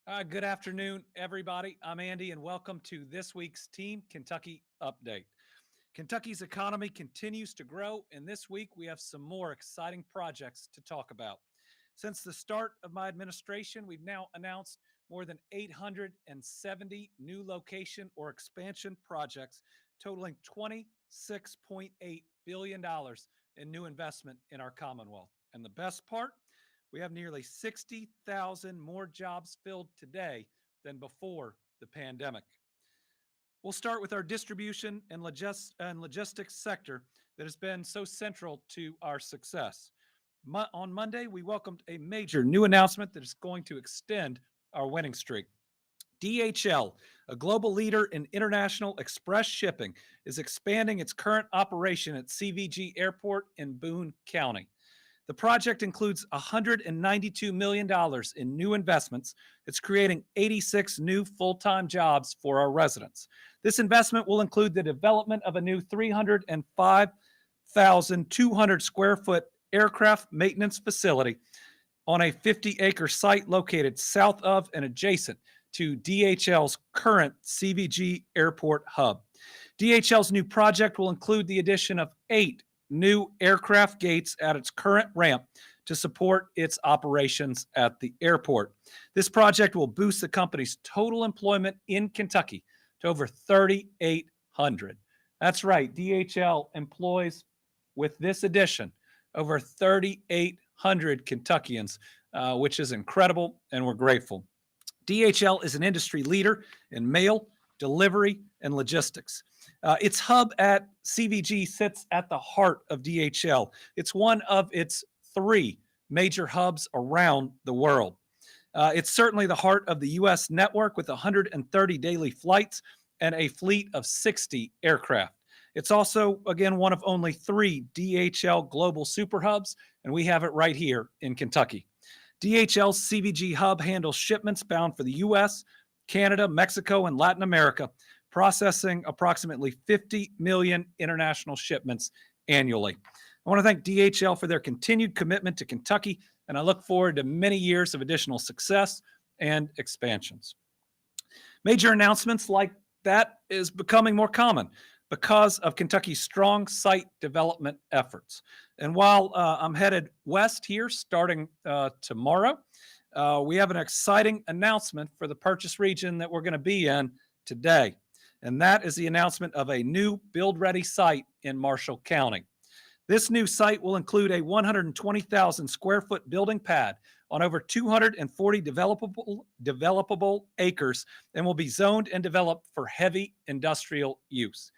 Good afternoon, everybody. I'm Andy, and welcome to this week's Team Kentucky Update. Kentucky's economy continues to grow, and this week we have some more exciting projects to talk about. Since the start of my administration, we've now announced more than 870 new location or expansion projects, totaling $26.8 billion in new investment in our Commonwealth. And the best part, we have nearly 60,000 more jobs filled today than before the pandemic. We'll start with our distribution and logistics sector that has been so central to our success. On Monday, we welcomed a major new announcement that is going to extend our winning streak. DHL, a global leader in international express shipping, is expanding its current operation at CVG Airport in Boone County. The project includes $192 million in new investments. It's creating 86 new full-time jobs for our residents. This investment will include the development of a new 305,200 square foot aircraft maintenance facility on a 50-acre site located south of and adjacent to DHL's current CVG Airport hub. DHL's new project will include the addition of 8 new aircraft gates at its current ramp to support its operations at the airport. This project will boost the company's total employment in Kentucky to over 3,800. That's right, DHL employs, with this addition, over 3,800 Kentuckians, which is incredible, and we're grateful. DHL is an industry leader in mail, delivery, and logistics. Its hub at CVG sits at the heart of DHL. It's one of its 3 major hubs around the world. It's certainly the heart of the U.S. network with 130 daily flights and a fleet of 60 aircraft. It's also, again, one of only 3 DHL global super hubs, and we have it right here in Kentucky. DHL's CVG hub handles shipments bound for the U.S., Canada, Mexico, and Latin America, processing approximately 50 million international shipments annually. I want to thank DHL for their continued commitment to Kentucky, and I look forward to many years of additional success and expansions. Major announcements like that is becoming more common because of Kentucky's strong site development efforts. And while I'm headed west here starting tomorrow, we have an exciting announcement for the purchase region that we're going to be in today. And that is the announcement of a new build-ready site in Marshall County. This new site will include a 120,000 square foot building pad on over 240 developable acres and will be zoned and developed for heavy industrial use.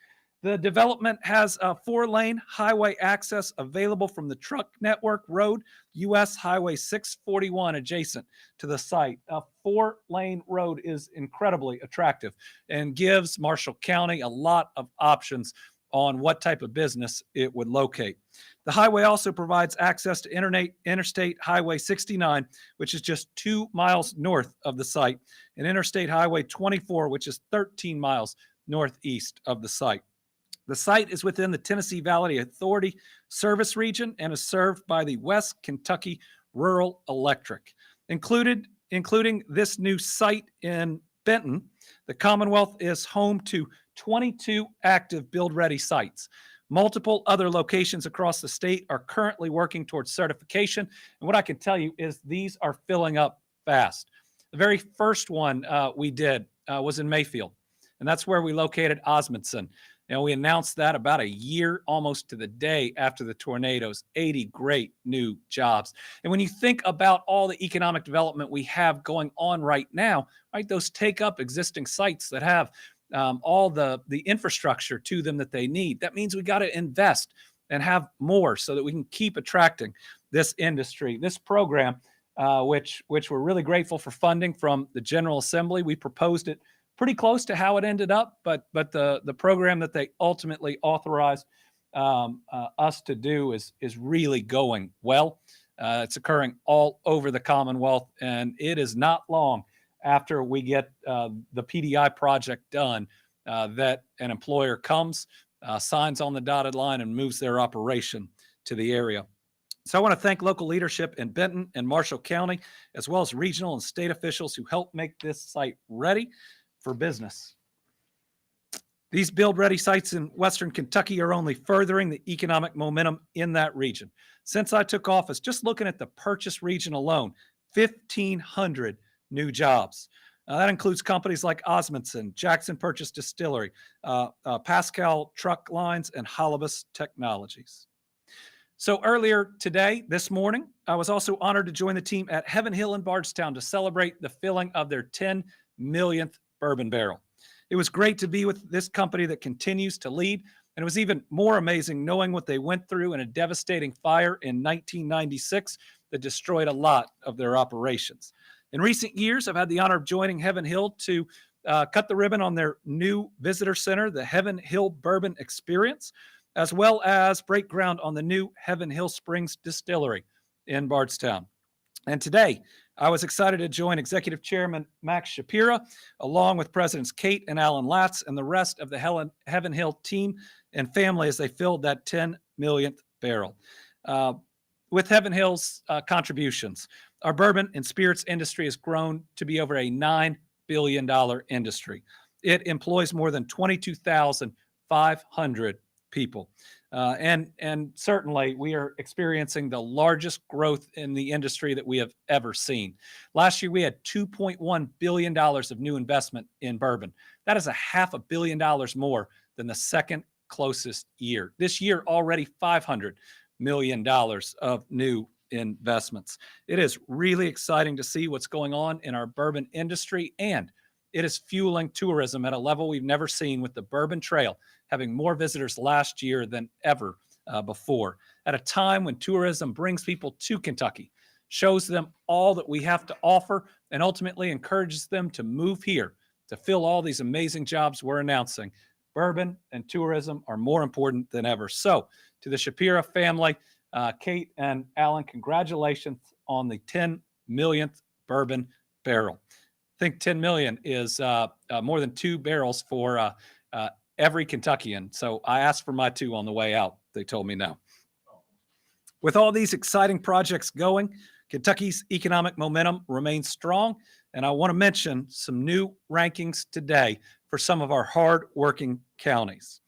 The development has a 4-lane highway access available from the Truck Network Road, U.S. Highway 641 adjacent to the site. A 4-lane road is incredibly attractive and gives Marshall County a lot of options on what type of business it would locate. The highway also provides access to Interstate Highway 69, which is just 2 miles north of the site, and Interstate Highway 24, which is 13 miles northeast of the site. The site is within the Tennessee Valley Authority service region and is served by the West Kentucky Rural Electric. Including this new site in Benton, the Commonwealth is home to 22 active build-ready sites. Multiple other locations across the state are currently working towards certification, and what I can tell you is these are filling up fast. The very first one we did was in Mayfield, and that's where we located Osmondson. We announced that about a year, almost to the day after the tornadoes, 80 great new jobs. And when you think about all the economic development we have going on right now, right, those take up existing sites that have all the infrastructure to them that they need. That means we got to invest and have more so that we can keep attracting this industry. This program, which we're really grateful for funding from the General Assembly, we proposed it pretty close to how it ended up, but the program that they ultimately authorized us to do is really going well. It's occurring all over the Commonwealth, and it is not long after we get the PDI project done that an employer comes, signs on the dotted line, and moves their operation to the area. So I want to thank local leadership in Benton and Marshall County, as well as regional and state officials who helped make this site ready for business. These build-ready sites in Western Kentucky are only furthering the economic momentum in that region. Since I took office, just looking at the Purchase region alone, 1,500 new jobs. That includes companies like Osmondson, Jackson Purchase Distillery, Pascal Truck Lines, and Holibus Technologies. So earlier today, this morning, I was also honored to join the team at Heaven Hill in Bardstown to celebrate the filling of their 10 millionth bourbon barrel. It was great to be with this company that continues to lead, and it was even more amazing knowing what they went through in a devastating fire in 1996 that destroyed a lot of their operations. In recent years, I've had the honor of joining Heaven Hill to cut the ribbon on their new visitor center, the Heaven Hill Bourbon Experience, as well as break ground on the new Heaven Hill Springs Distillery in Bardstown. And today, I was excited to join Executive Chairman Max Shapira, along with Presidents Kate and Alan Latz and the rest of the Heaven Hill team and family as they filled that 10 millionth barrel. With Heaven Hill's contributions, our bourbon and spirits industry has grown to be over a $9 billion industry. It employs more than 22,500 people. And certainly we are experiencing the largest growth in the industry that we have ever seen. Last year, we had $2.1 billion of new investment in bourbon. That is $500 million more than the second closest year. This year, already $500 million of new investments. It is really exciting to see what's going on in our bourbon industry, and it is fueling tourism at a level we've never seen, with the Bourbon Trail having more visitors last year than ever before. At a time when tourism brings people to Kentucky, shows them all that we have to offer, and ultimately encourages them to move here to fill all these amazing jobs we're announcing, bourbon and tourism are more important than ever. So to the Shapira family, Kate and Alan, congratulations on the 10 millionth bourbon barrel. I think 10 million is more than 2 barrels for every Kentuckian. So I asked for my 2 on the way out. They told me no. With all these exciting projects going, Kentucky's economic momentum remains strong. And I want to mention some new rankings today for some of our hard-working counties.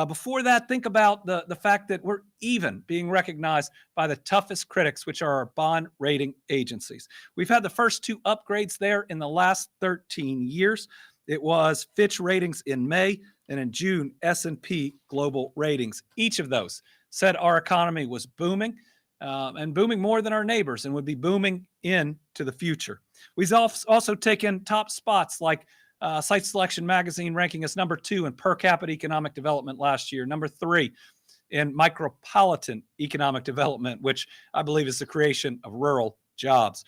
Before that, think about the fact that we're even being recognized by the toughest critics, which are our bond rating agencies. We've had the first 2 upgrades there in the last 13 years. It was Fitch Ratings in May, and in June, S&P Global Ratings. Each of those said our economy was booming, and booming more than our neighbors, and would be booming into the future. We've also taken top spots, like Site Selection Magazine ranking us number 2 in per capita economic development last year, number 3 in micropolitan economic development, which I believe is the creation of rural jobs.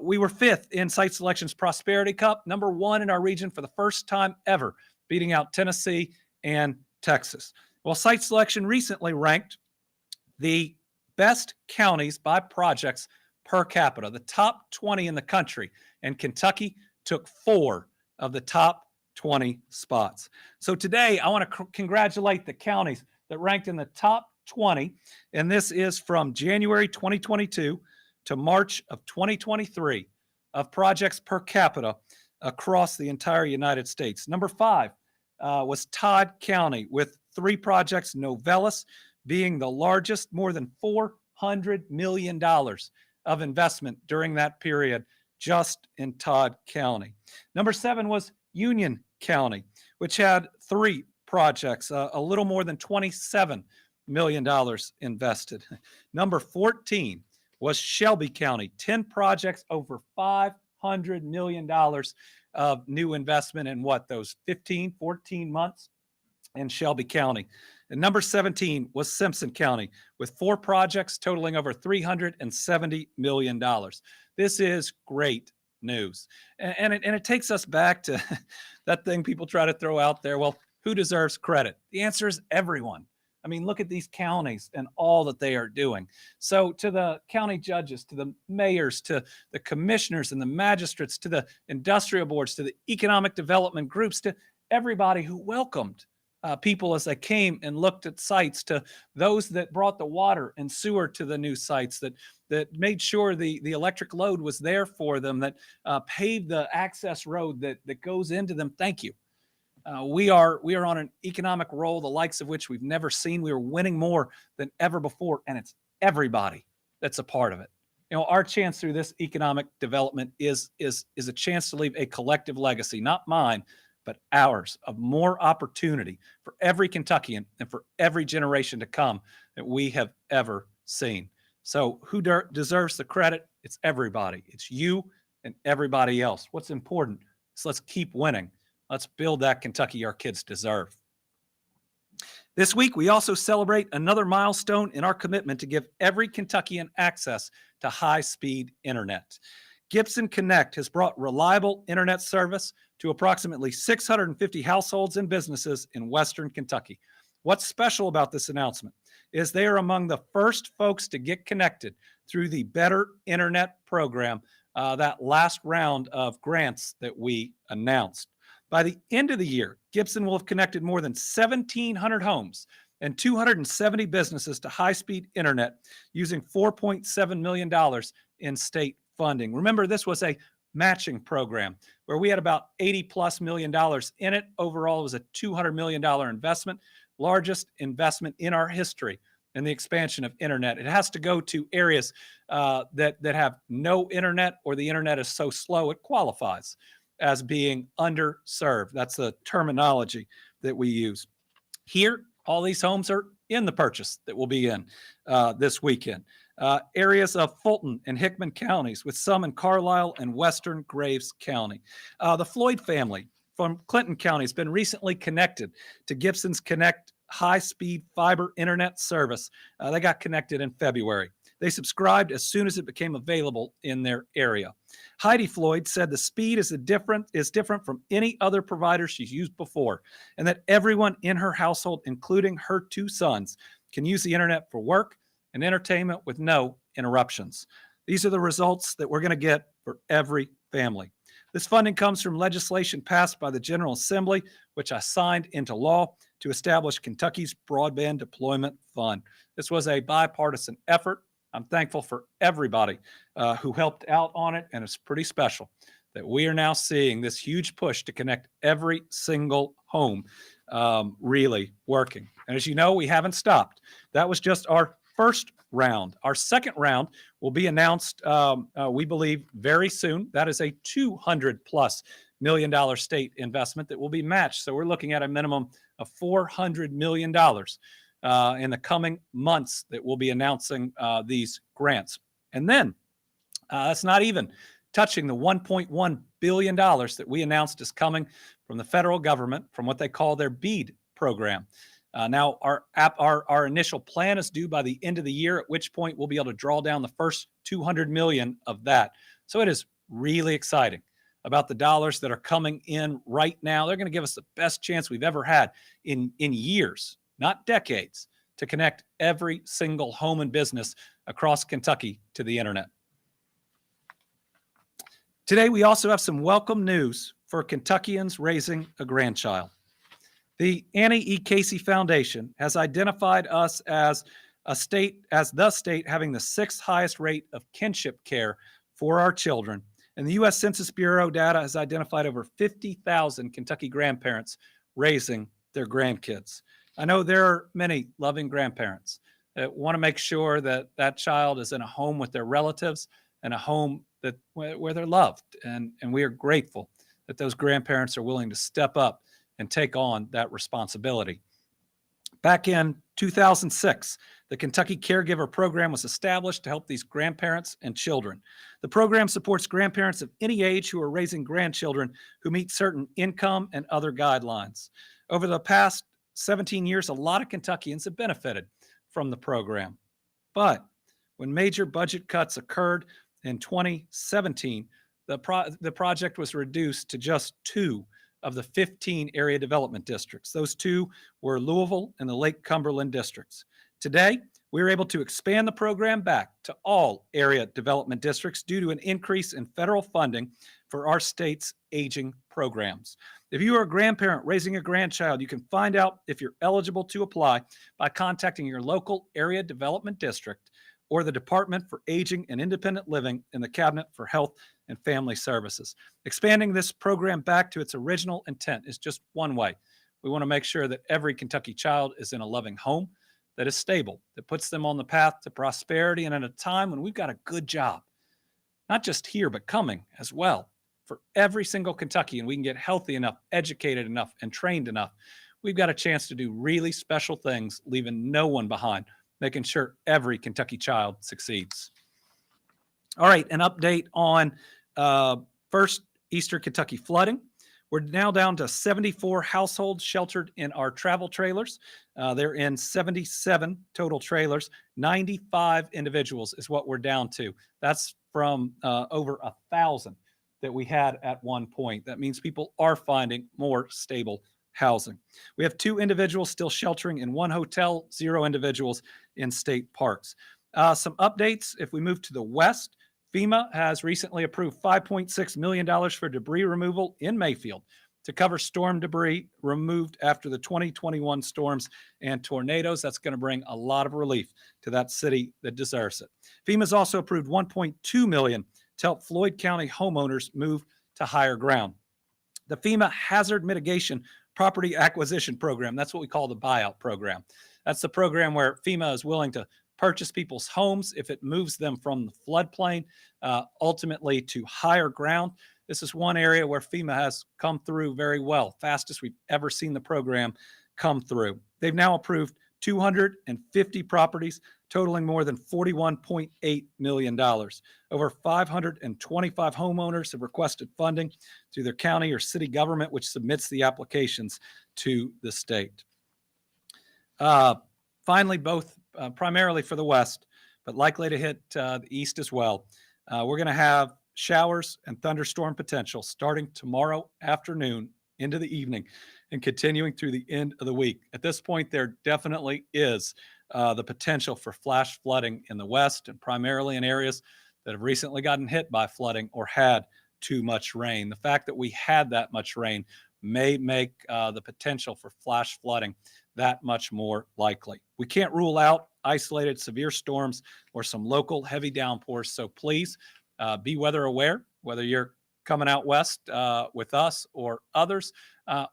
We were 5th in Site Selection's Prosperity Cup, number 1 in our region for the first time ever, beating out Tennessee and Texas. Well, Site Selection recently ranked the best counties by projects per capita, the top 20 in the country, and Kentucky took 4 of the top 20 spots. So today, I want to congratulate the counties that ranked in the top 20, and this is from January 2022 to March of 2023 of projects per capita across the entire United States. Number 5 was Todd County with 3 projects, Novellus being the largest, more than $400 million of investment during that period just in Todd County. Number 7 was Union County, which had 3 projects, a little more than $27 million invested. Number 14 was Shelby County, 10 projects, over $500 million of new investment in those 15, 14 months in Shelby County. And number 17 was Simpson County with 4 projects totaling over $370 million. This is great news. And it takes us back to that thing people try to throw out there. Well, who deserves credit? The answer is everyone. I mean, look at these counties and all that they are doing. So to the county judges, to the mayors, to the commissioners and the magistrates, to the industrial boards, to the economic development groups, to everybody who welcomed people as they came and looked at sites, to those that brought the water and sewer to the new sites, that made sure the electric load was there for them, that paved the access road that goes into them. Thank you. We are on an economic roll, the likes of which we've never seen. We are winning more than ever before, and it's everybody that's a part of it. Our chance through this economic development is a chance to leave a collective legacy, not mine, but ours, of more opportunity for every Kentuckian and for every generation to come that we have ever seen. So who deserves the credit? It's everybody. It's you and everybody else. What's important is let's keep winning. Let's build that Kentucky our kids deserve. This week, we also celebrate another milestone in our commitment to give every Kentuckian access to high-speed internet. Gibson Connect has brought reliable internet service to approximately 650 households and businesses in Western Kentucky. What's special about this announcement is they are among the first folks to get connected through the Better Internet program, that last round of grants that we announced. By the end of the year, Gibson will have connected more than 1,700 homes and 270 businesses to high-speed internet using $4.7 million in state funding. Remember, this was a matching program where we had about $80+ million in it. Overall, it was a $200 million investment, largest investment in our history in the expansion of internet. It has to go to areas that have no internet, or the internet is so slow it qualifies as being underserved. That's the terminology that we use. Here, all these homes are in the purchase that we'll be in this weekend. Areas of Fulton and Hickman counties, with some in Carlisle and Western Graves County. The Floyd family from Clinton County has been recently connected to Gibson's Connect high-speed fiber internet service. They got connected in February. They subscribed as soon as it became available in their area. Heidi Floyd said the speed is different from any other provider she's used before, and that everyone in her household, including her 2 sons, can use the internet for work and entertainment with no interruptions. These are the results that we're going to get for every family. This funding comes from legislation passed by the General Assembly, which I signed into law to establish Kentucky's Broadband Deployment Fund. This was a bipartisan effort. I'm thankful for everybody who helped out on it, and it's pretty special that we are now seeing this huge push to connect every single home really working. And as you know, we haven't stopped. That was just our first round. Our second round will be announced, we believe, very soon. That is a $200+ million state investment that will be matched. So we're looking at a minimum of $400 million in the coming months that we'll be announcing these grants. And then that's not even touching the $1.1 billion that we announced is coming from the federal government from what they call their BEAD program. Now, our initial plan is due by the end of the year, at which point we'll be able to draw down the first $200 million of that. So it is really exciting about the dollars that are coming in right now. They're going to give us the best chance we've ever had in years, not decades, to connect every single home and business across Kentucky to the internet. Today, we also have some welcome news for Kentuckians raising a grandchild. The Annie E. Casey Foundation has identified us as the state having the 6th highest rate of kinship care for our children. And the U.S. Census Bureau data has identified over 50,000 Kentucky grandparents raising their grandkids. I know there are many loving grandparents that want to make sure that that child is in a home with their relatives and a home where they're loved. And we are grateful that those grandparents are willing to step up and take on that responsibility. Back in 2006, the Kentucky Caregiver Program was established to help these grandparents and children. The program supports grandparents of any age who are raising grandchildren who meet certain income and other guidelines. Over the past 17 years, a lot of Kentuckians have benefited from the program. But when major budget cuts occurred in 2017, the project was reduced to just 2 of the 15 area development districts. Those 2 were Louisville and the Lake Cumberland districts. Today, We were able to expand the program back to all area development districts due to an increase in federal funding for our state's aging programs. If you are a grandparent raising a grandchild, you can find out if you're eligible to apply by contacting your local area development district or the Department for Aging and Independent Living in the Cabinet for Health and Family Services. Expanding this program back to its original intent is just one way. We want to make sure that every Kentucky child is in a loving home that is stable, that puts them on the path to prosperity, and at a time when we've got a good job, not just here, but coming as well. For every single Kentuckian, we can get healthy enough, educated enough, and trained enough. We've got a chance to do really special things, leaving no one behind, making sure every Kentucky child succeeds. All right, an update on first Eastern Kentucky flooding. We're now down to 74 households sheltered in our travel trailers. They're in 77 total trailers. 95 individuals is what we're down to. That's from over 1,000 that we had at one point. That means people are finding more stable housing. We have 2 individuals still sheltering in 1 hotel, 0 individuals in state parks. Some updates, if we move to the west, FEMA has recently approved $5.6 million for debris removal in Mayfield to cover storm debris removed after the 2021 storms and tornadoes. That's going to bring a lot of relief to that city that deserves it. FEMA's also approved $1.2 million to help Floyd County homeowners move to higher ground. The FEMA Hazard Mitigation Property Acquisition Program, that's what we call the buyout program. That's the program where FEMA is willing to purchase people's homes if it moves them from the floodplain ultimately to higher ground. This is one area where FEMA has come through very well, fastest we've ever seen the program come through. They've now approved 250 properties totaling more than $41.8 million. Over 525 homeowners have requested funding through their county or city government, which submits the applications to the state. Finally, both primarily for the west, but likely to hit the east as well. We're going to have showers and thunderstorm potential starting tomorrow afternoon into the evening and continuing through the end of the week. At this point, there definitely is the potential for flash flooding in the west and primarily in areas that have recently gotten hit by flooding or had too much rain. The fact that we had that much rain may make the potential for flash flooding that much more likely. We can't rule out isolated severe storms or some local heavy downpours, so please be weather aware, whether you're coming out west with us or others,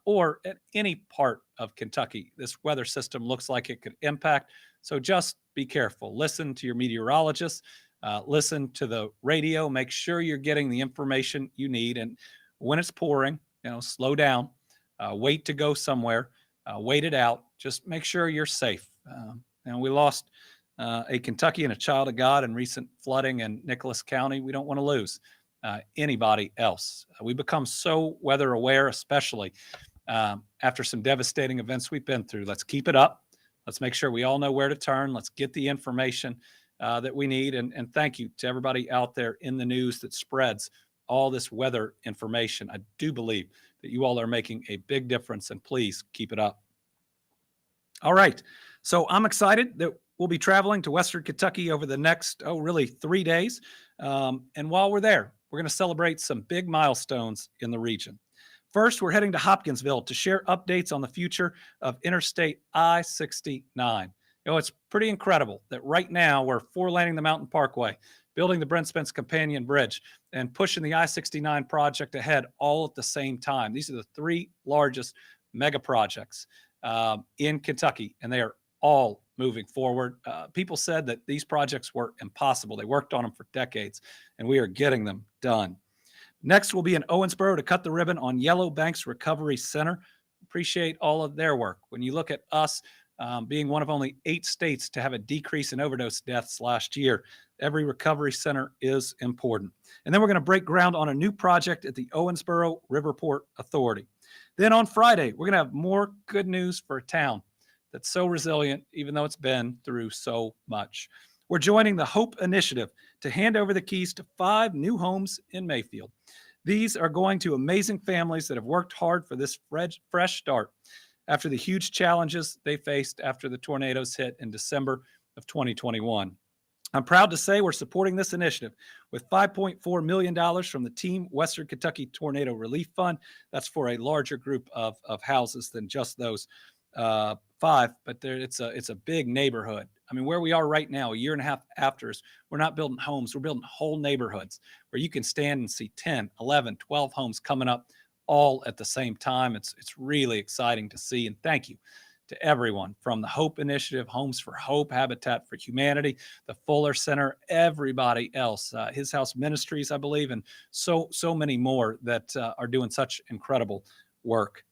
or at any part of Kentucky. This weather system looks like it could impact, so just be careful. Listen to your meteorologist, listen to the radio, make sure you're getting the information you need, and when it's pouring, slow down, wait to go somewhere, wait it out, just make sure you're safe. We lost a Kentuckian, a child of God in recent flooding in Nicholas County. We don't want to lose anybody else. We become so weather aware, especially after some devastating events we've been through. Let's keep it up. Let's make sure we all know where to turn. Let's get the information that we need. And thank you to everybody out there in the news that spreads all this weather information. I do believe that you all are making a big difference, and please keep it up. All right. So I'm excited that we'll be traveling to Western Kentucky over the next, really 3 days. And while we're there, we're going to celebrate some big milestones in the region. First, we're heading to Hopkinsville to share updates on the future of Interstate I-69. It's pretty incredible that right now we're four-laning the Mountain Parkway, building the Brent Spence Companion Bridge, and pushing the I-69 project ahead all at the same time. These are the 3 largest mega projects in Kentucky, and they are all moving forward. People said that these projects were impossible. They worked on them for decades, and we are getting them done. Next, we'll be in Owensboro to cut the ribbon on Yellow Banks Recovery Center. Appreciate all of their work. When you look at us being one of only 8 states to have a decrease in overdose deaths last year, every recovery center is important. And then we're going to break ground on a new project at the Owensboro Riverport Authority. Then on Friday, we're going to have more good news for a town that's so resilient, even though it's been through so much. We're joining the Hope Initiative to hand over the keys to 5 new homes in Mayfield. These are going to amazing families that have worked hard for this fresh start after the huge challenges they faced after the tornadoes hit in December of 2021. I'm proud to say we're supporting this initiative with $5.4 million from the Team Western Kentucky Tornado Relief Fund. That's for a larger group of houses than just those five, but it's a big neighborhood. I mean, where we are right now, a year and a half after us, we're not building homes, we're building whole neighborhoods where you can stand and see 10, 11, 12 homes coming up all at the same time. It's really exciting to see, and thank you to everyone from the Hope Initiative, Homes for Hope, Habitat for Humanity, the Fuller Center, everybody else, His House Ministries, I believe, and so many more that are doing such incredible work.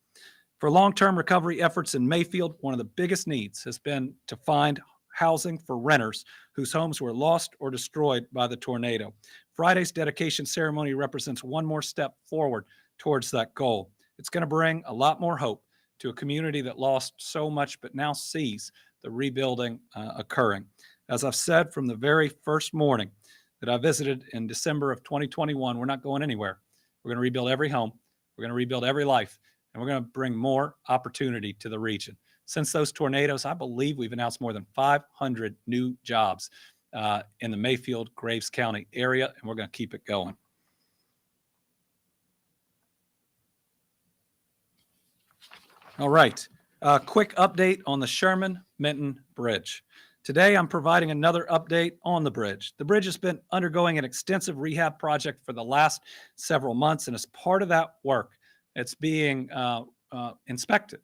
For long-term recovery efforts in Mayfield, one of the biggest needs has been to find housing for renters whose homes were lost or destroyed by the tornado. Friday's dedication ceremony represents one more step forward towards that goal. It's going to bring a lot more hope to a community that lost so much but now sees the rebuilding occurring. As I've said from the very first morning that I visited in December of 2021, we're not going anywhere. We're going to rebuild every home. We're going to rebuild every life, and we're going to bring more opportunity to the region. Since those tornadoes, I believe we've announced more than 500 new jobs in the Mayfield, Graves County area, and we're going to keep it going. All right. Quick update on the Sherman-Minton Bridge. Today, I'm providing another update on the bridge. The bridge has been undergoing an extensive rehab project for the last several months, and as part of that work, it's being inspected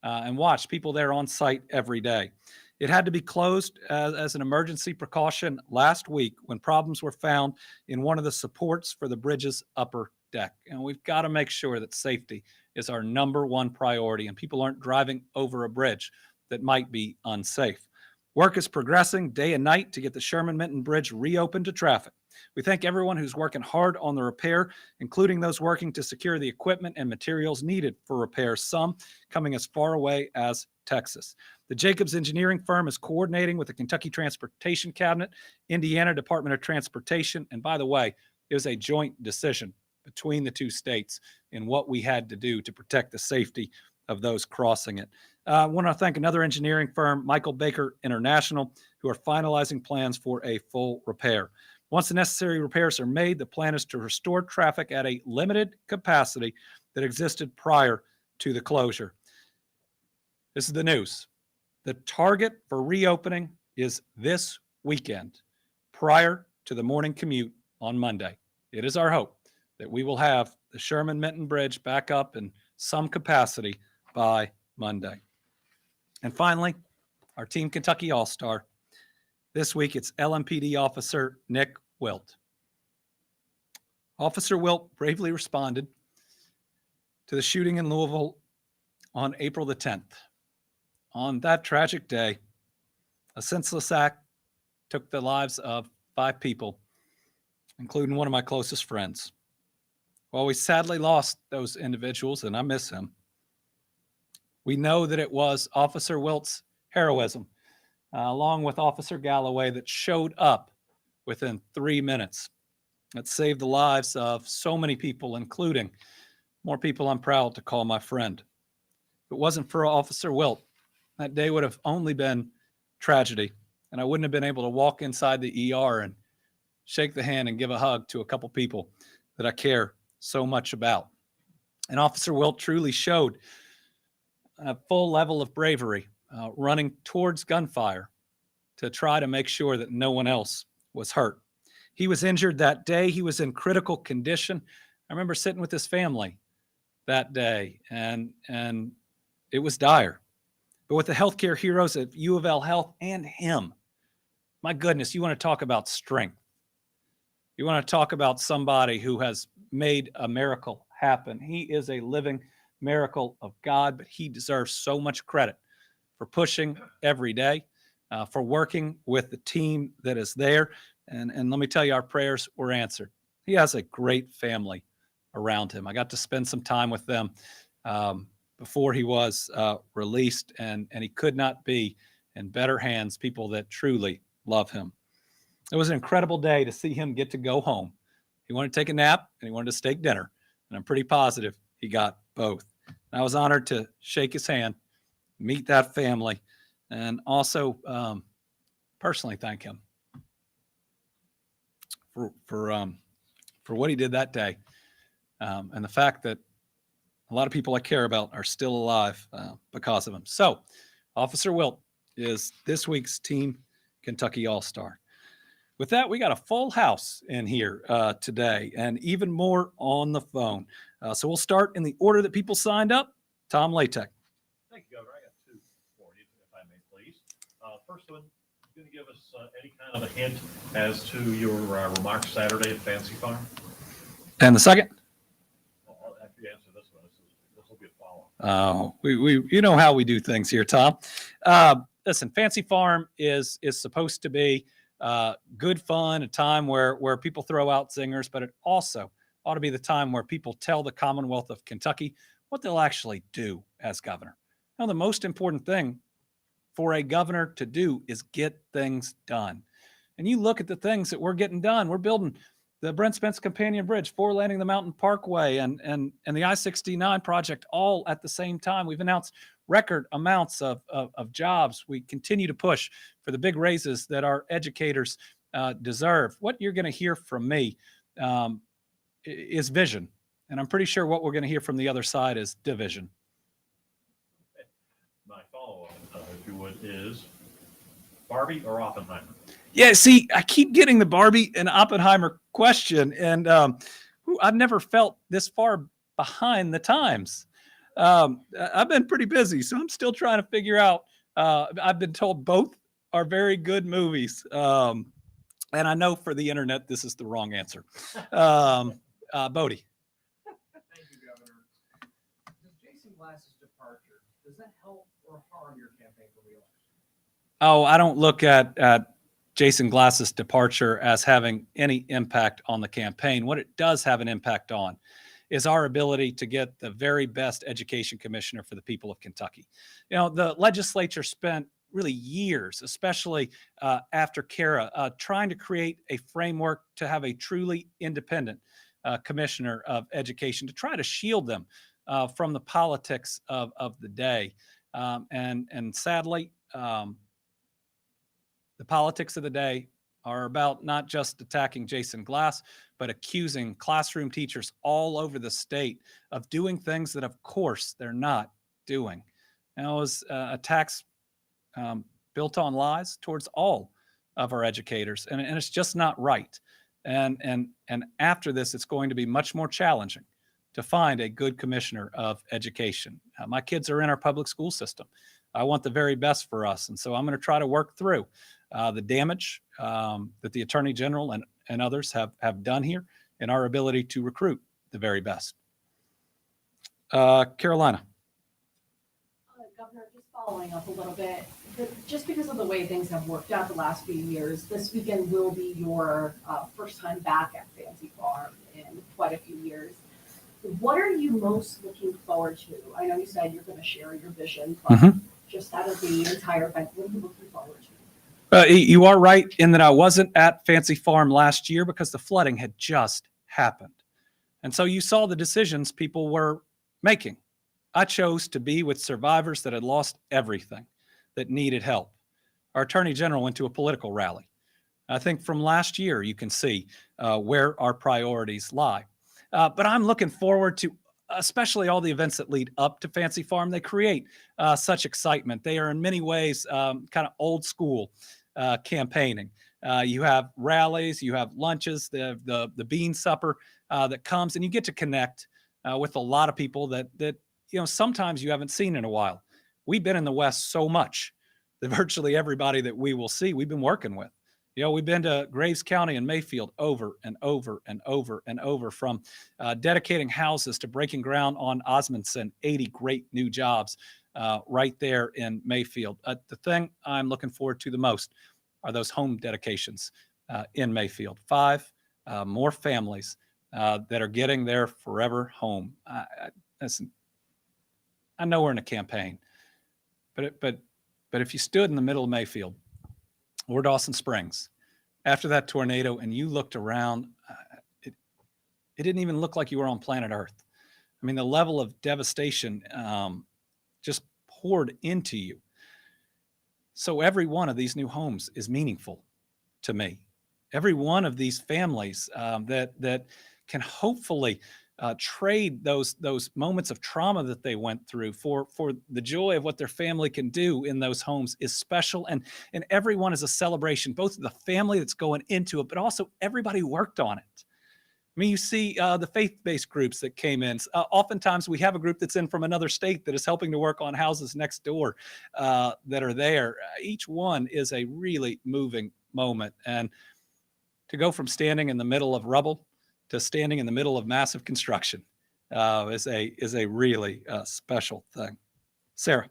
and watched. People there on site every day. It had to be closed as an emergency precaution last week when problems were found in one of the supports for the bridge's upper deck. And we've got to make sure that safety is our number one priority and people aren't driving over a bridge that might be unsafe. Work is progressing day and night to get the Sherman-Minton Bridge reopened to traffic. We thank everyone who's working hard on the repair, including those working to secure the equipment and materials needed for repairs, some coming as far away as Texas. The Jacobs Engineering firm is coordinating with the Kentucky Transportation Cabinet, Indiana Department of Transportation, and by the way, it was a joint decision between the two states in what we had to do to protect the safety of those crossing it. I want to thank another engineering firm, Michael Baker International, who are finalizing plans for a full repair. Once the necessary repairs are made, the plan is to restore traffic at a limited capacity that existed prior to the closure. This is the news. The target for reopening is this weekend, prior to the morning commute on Monday. It is our hope that we will have the Sherman-Minton Bridge back up in some capacity by Monday. And finally, our Team Kentucky All-Star. This week, it's LMPD Officer Nick Wilt. Officer Wilt bravely responded to the shooting in Louisville on April the 10th. On that tragic day, a senseless act took the lives of 5 people, including one of my closest friends. While we sadly lost those individuals, and I miss him, we know that it was Officer Wilt's heroism, along with Officer Galloway, that showed up within 3 minutes. That saved the lives of so many people, including more people I'm proud to call my friend. If it wasn't for Officer Wilt, that day would have only been tragedy, and I wouldn't have been able to walk inside the ER and shake the hand and give a hug to a couple people that I care so much about. And Officer Wilt truly showed a full level of bravery, running towards gunfire to try to make sure that no one else was hurt. He was injured that day. He was in critical condition. I remember sitting with his family that day, and it was dire. But with the healthcare heroes at U of L Health and him, my goodness, you want to talk about strength. You want to talk about somebody who has made a miracle happen. He is a living miracle of God, but he deserves so much credit for pushing every day, for working with the team that is there. And let me tell you, our prayers were answered. He has a great family around him. I got to spend some time with them before he was released, and he could not be in better hands, people that truly love him. It was an incredible day to see him get to go home. He wanted to take a nap and he wanted to steak dinner, and I'm pretty positive he got both. And I was honored to shake his hand, meet that family, and also personally thank him for what he did that day, and the fact that a lot of people I care about are still alive because of him. So, Officer Wilt is this week's Team Kentucky All-Star. With that, we got a full house in here today, and even more on the phone. So we'll start in the order that people signed up. Tom Latek. Thank you, Governor. I got two for you, if I may, please. First one, going to give us any kind of a hint as to your remarks Saturday at Fancy Farm? And the second? Well, after you answer this one, this will be a follow-up. Oh, we you know how we do things here, Tom. Listen, Fancy Farm is supposed to be good fun, a time where people throw out zingers, but it also ought to be the time where people tell the Commonwealth of Kentucky what they'll actually do as governor. Now, the most important thing for a governor to do is get things done. And you look at the things that we're getting done. We're building the Brent Spence Companion Bridge, four-laning the Mountain Parkway, and the I-69 project all at the same time. We've announced record amounts of jobs. We continue to push for the big raises that our educators deserve. What you're going to hear from me is vision. And I'm pretty sure what we're going to hear from the other side is division. My follow-up, if you would, is Barbie or Oppenheimer? Yeah, see, I keep getting the Barbie and Oppenheimer question, and I've never felt this far behind the times. I've been pretty busy, so I'm still trying to figure out. I've been told both are very good movies, and I know for the internet this is the wrong answer. Bodie. Thank you, Governor. Does Jason Glass's departure, does that help or harm your campaign for reelection? Oh, I don't look at Jason Glass's departure as having any impact on the campaign. What it does have an impact on is our ability to get the very best education commissioner for the people of Kentucky. You know, the legislature spent really years, especially after Kara, trying to create a framework to have a truly independent commissioner of education, to try to shield them from the politics of the day. And sadly, the politics of the day are about not just attacking Jason Glass, but accusing classroom teachers all over the state of doing things that, of course, they're not doing. And it was attacks built on lies towards all of our educators, and it's just not right. And after this, it's going to be much more challenging to find a good commissioner of education. My kids are in our public school system. I want the very best for us, and so I'm going to try to work through the damage that the Attorney General and others have done here in our ability to recruit the very best. Carolina. Governor, just following up a little bit, just because of the way things have worked out the last few years, this weekend will be your first time back at Fancy Farm in quite a few years. What are you most looking forward to? I know you said you're going to share your vision, but just out of the entire event, what are you looking forward to? You are right in that I wasn't at Fancy Farm last year because the flooding had just happened. And so you saw the decisions people were making. I chose to be with survivors that had lost everything, that needed help. Our Attorney General went to a political rally. I think from last year, you can see where our priorities lie. But I'm looking forward to especially all the events that lead up to Fancy Farm. They create such excitement. They are in many ways kind of old school campaigning. You have rallies, you have lunches, the bean supper that comes, and you get to connect with a lot of people that you know sometimes you haven't seen in a while. We've been in the West so much that virtually everybody that we will see, we've been working with. You know, we've been to Graves County and Mayfield over and over and over and over, from dedicating houses to breaking ground on Osmondson, 80 great new jobs right there in Mayfield. The thing I'm looking forward to the most are those home dedications in Mayfield. 5 more families that are getting their forever home. Listen, I know we're in a campaign, but if you stood in the middle of Mayfield or Dawson Springs after that tornado and you looked around, it didn't even look like you were on planet Earth. I mean, the level of devastation just poured into you. So every one of these new homes is meaningful to me. Every one of these families that can hopefully trade those moments of trauma that they went through for the joy of what their family can do in those homes is special, and everyone is a celebration, both of the family that's going into it, but also everybody who worked on it. I mean, you see the faith-based groups that came in. Oftentimes, we have a group that's in from another state that is helping to work on houses next door that are there. Each one is a really moving moment, and to go from standing in the middle of rubble to standing in the middle of massive construction is a really special thing. Sarah.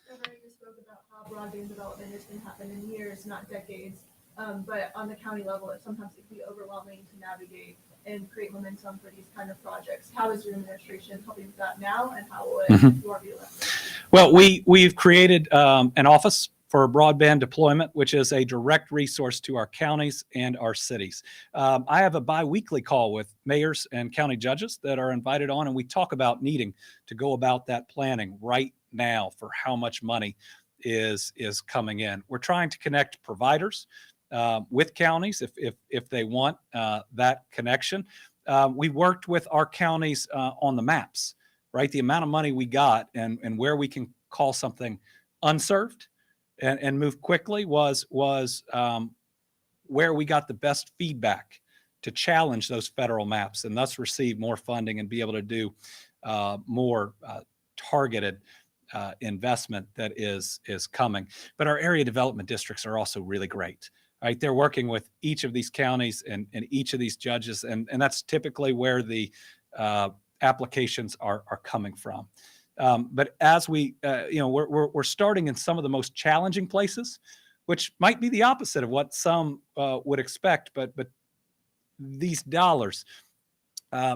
Governor, you spoke about how broadband development has been happening in years, not decades. But on the county level, sometimes it can be overwhelming to navigate and create momentum for these kind of projects. How is your administration helping with that now, and how will it more be left? Well, we've created an office for broadband deployment, which is a direct resource to our counties and our cities. I have a biweekly call with mayors and county judges that are invited on, and we talk about needing to go about that planning right now for how much money is coming in. We're trying to connect providers with counties if they want that connection. We worked with our counties on the maps, right? The amount of money we got and where we can call something unserved and move quickly was where we got the best feedback to challenge those federal maps and thus receive more funding and be able to do more targeted investment that is coming. But our area development districts are also really great. Right, they're working with each of these counties and each of these judges, and that's typically where the applications are coming from. But as we, we're starting in some of the most challenging places, which might be the opposite of what some would expect. But these dollars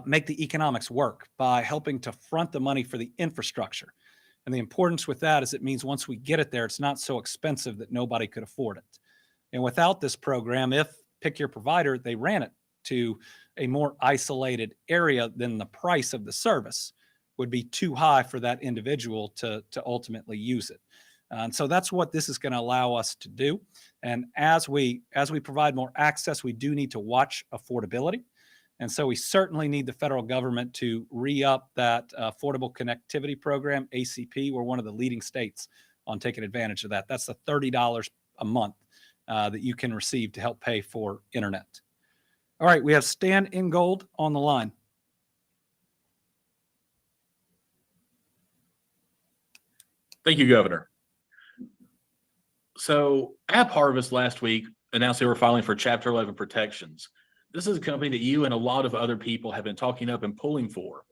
make the economics work by helping to front the money for the infrastructure. And the importance with that is it means once we get it there, it's not so expensive that nobody could afford it. And without this program, if Pick Your Provider, they ran it to a more isolated area, then the price of the service would be too high for that individual to ultimately use it. And so that's what this is going to allow us to do. And as we provide more access, we do need to watch affordability. And so we certainly need the federal government to re-up that Affordable Connectivity Program, ACP. We're one of the leading states on taking advantage of that. That's the $30 a month that you can receive to help pay for internet. All right, we have Stan Ingold on the line. Thank you, Governor. So App Harvest last week announced they were filing for Chapter 11 protections. This is a company that you and a lot of other people have been talking up and pulling for.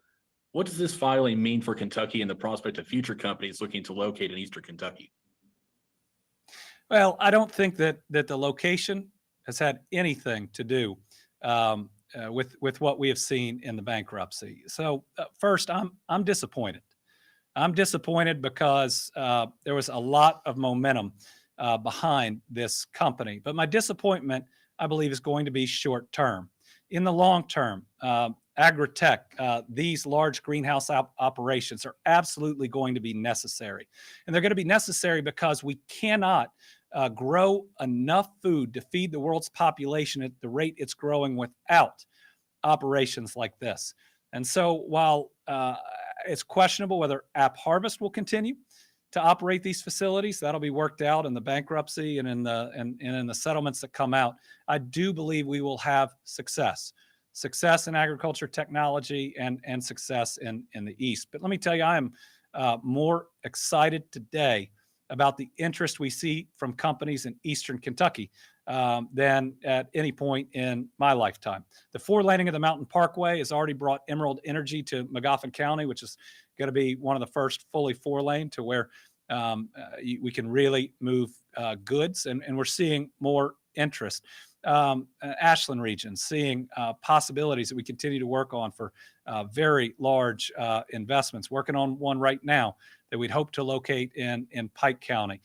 What does this filing mean for Kentucky and the prospect of future companies looking to locate in Eastern Kentucky? Well, I don't think that the location has had anything to do with what we have seen in the bankruptcy. So first, I'm disappointed. I'm disappointed because there was a lot of momentum behind this company. But my disappointment, I believe, is going to be short term. In the long term, agri-tech, these large greenhouse operations are absolutely going to be necessary. And they're going to be necessary because we cannot grow enough food to feed the world's population at the rate it's growing without operations like this. And so while it's questionable whether App Harvest will continue to operate these facilities, that'll be worked out in the bankruptcy and in the settlements that come out, I do believe we will have success in agriculture technology and success in the East. But let me tell you, I am more excited today about the interest we see from companies in Eastern Kentucky than at any point in my lifetime. The four-laning of the Mountain Parkway has already brought Emerald Energy to Magoffin County, which is going to be one of the first fully four-lane to where we can really move goods, and we're seeing more interest. Ashland region, seeing possibilities that we continue to work on for very large investments, working on one right now that we'd hope to locate in Pike County.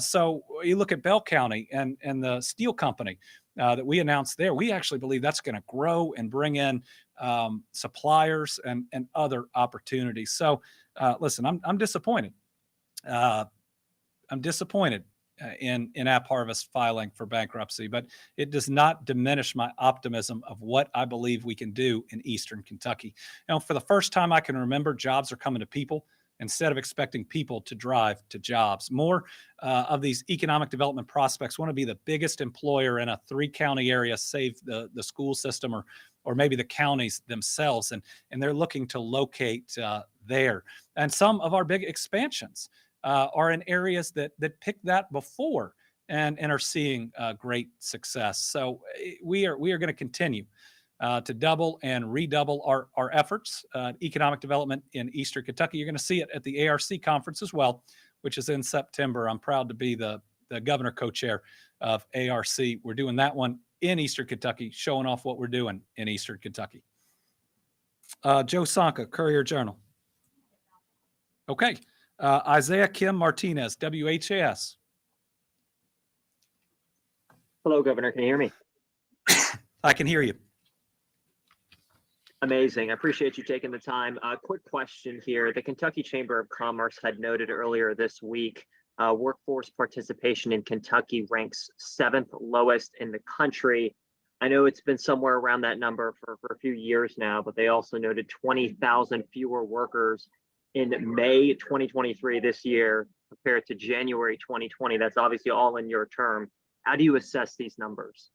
So you look at Bell County and the steel company that we announced there, we actually believe that's going to grow and bring in suppliers and other opportunities. So listen, I'm disappointed. I'm disappointed in AppHarvest filing for bankruptcy, but it does not diminish my optimism of what I believe we can do in Eastern Kentucky. For the first time I can remember, jobs are coming to people instead of expecting people to drive to jobs. More of these economic development prospects want to be the biggest employer in a 3-county area, save the school system or maybe the counties themselves, and they're looking to locate there. And some of our big expansions are in areas that picked that before and are seeing great success. So we are going to continue to double and redouble our efforts, economic development in Eastern Kentucky. You're going to see it at the ARC conference as well, which is in September. I'm proud to be the governor co-chair of ARC. We're doing that one in Eastern Kentucky, showing off what we're doing in Eastern Kentucky. Joe Sanka, Courier-Journal. Okay. Isaiah Kim Martinez, WHAS. Hello, Governor. Can you hear me? I can hear you. Amazing. I appreciate you taking the time. Quick question here. The Kentucky Chamber of Commerce had noted earlier this week, workforce participation in Kentucky ranks 7th lowest in the country. I know it's been somewhere around that number for a few years now, but they also noted 20,000 fewer workers in May 2023 this year compared to January 2020. That's obviously all in your term. How do you assess these numbers?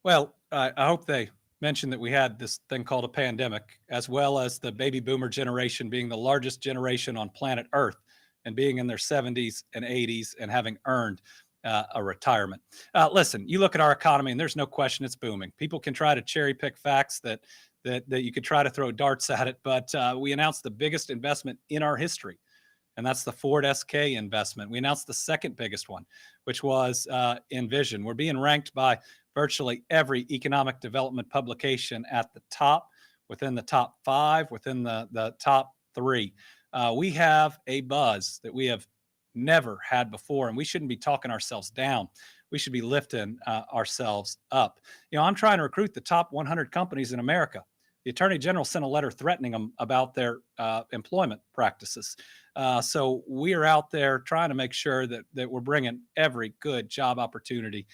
Well, I hope they mentioned that we had this thing called a pandemic, as well as the baby boomer generation being the largest generation on planet Earth and being in their 70s and 80s and having earned a retirement. Listen, you look at our economy and there's no question it's booming. People can try to cherry pick facts that you could try to throw darts at it, but we announced the biggest investment in our history, and that's the Ford SK investment. We announced the second biggest one, which was Envision. We're being ranked by virtually every economic development publication at the top, within the top 5, within the top 3. We have a buzz that we have never had before, and we shouldn't be talking ourselves down. We should be lifting ourselves up. I'm trying to recruit the top 100 companies in America. The Attorney General sent a letter threatening them about their employment practices. So we are out there trying to make sure that we're bringing every good job opportunity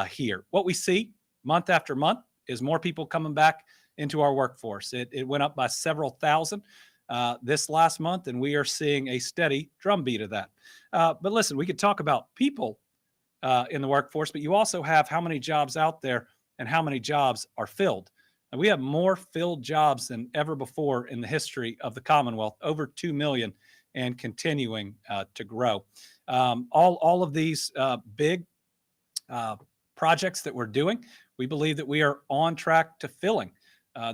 here. What we see month after month is more people coming back into our workforce. It went up by several thousand this last month, and we are seeing a steady drumbeat of that. But listen, we could talk about people in the workforce, but you also have how many jobs out there and how many jobs are filled. And we have more filled jobs than ever before in the history of the Commonwealth, over 2 million, and continuing to grow. All of these big projects that we're doing, we believe that we are on track to filling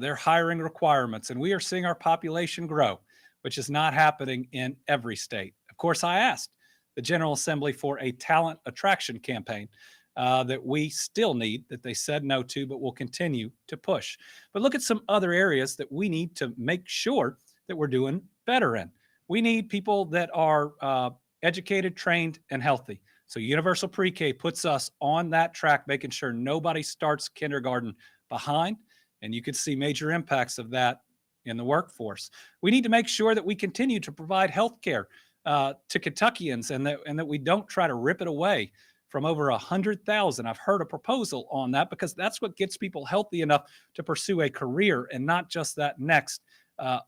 their hiring requirements, and we are seeing our population grow, which is not happening in every state. Of course, I asked the General Assembly for a talent attraction campaign that we still need, that they said no to, but will continue to push. But look at some other areas that we need to make sure that we're doing better in. We need people that are educated, trained, and healthy. So universal pre-K puts us on that track, making sure nobody starts kindergarten behind. And you could see major impacts of that in the workforce. We need to make sure that we continue to provide health care to Kentuckians and that we don't try to rip it away from over 100,000. I've heard a proposal on that because that's what gets people healthy enough to pursue a career and not just that next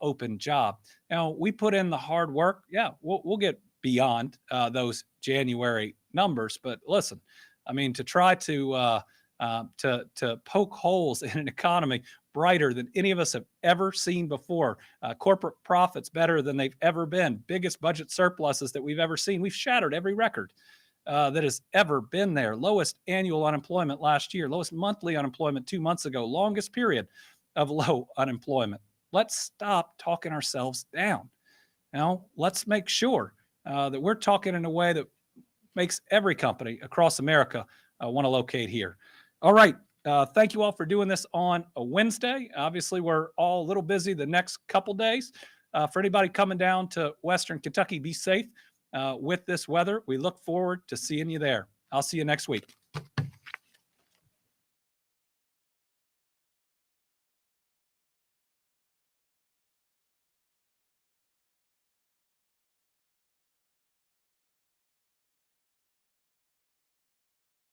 open job. Now, we put in the hard work. Yeah, we'll get beyond those January numbers. But listen, I mean, to try to poke holes in an economy brighter than any of us have ever seen before, corporate profits better than they've ever been, biggest budget surpluses that we've ever seen. We've shattered every record that has ever been there. Lowest annual unemployment last year, lowest monthly unemployment 2 months ago, longest period of low unemployment. Let's stop talking ourselves down. Now, let's make sure that we're talking in a way that makes every company across America want to locate here. All right. Thank you all for doing this on a Wednesday. Obviously, we're all a little busy the next couple days. For anybody coming down to Western Kentucky, be safe with this weather. We look forward to seeing you there. I'll see you next week.